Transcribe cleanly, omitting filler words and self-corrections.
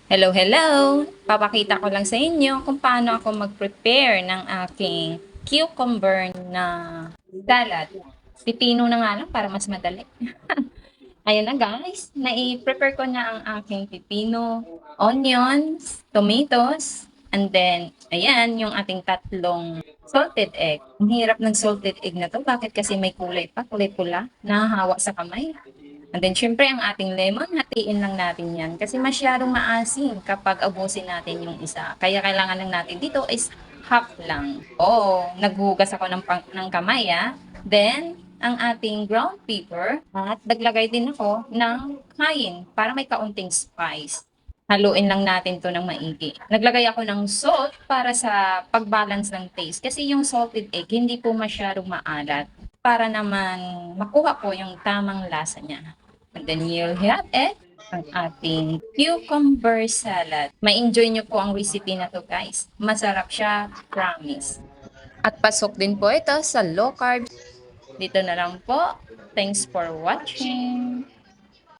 Hello, hello! Papakita ko lang sa inyo kung paano ako mag-prepare ng aking cucumber na salad. Pipino na nga lang para mas madali. Ayan na guys, nai-prepare ko na ang aking pipino, onions, tomatoes, and then, ayan, yung ating tatlong salted egg. Ang hirap ng salted egg na to. Bakit? Kasi may kulay pa, kulay pula, nahahawa sa kamay. And then, syempre, ang ating lemon, hatiin lang natin yan. Kasi masyadong maasim kapag abusin natin yung isa. Kaya kailangan lang natin dito is half lang. Oo, naghugas ako ng kamay, ah. Then, ang ating ground pepper at naglagay din ako ng kain para may kaunting spice. Haluin lang natin to ng maigi. Naglagay ako ng salt para sa pag-balance ng taste. Kasi yung salted egg, hindi po masyadong maalat para naman makuha po yung tamang lasa niya. And then you'll have it, ang ating cucumber salad. Ma-enjoy nyo po ang recipe na to guys. Masarap siya, promise. At pasok din po ito sa low carb. Dito na lang po. Thanks for watching.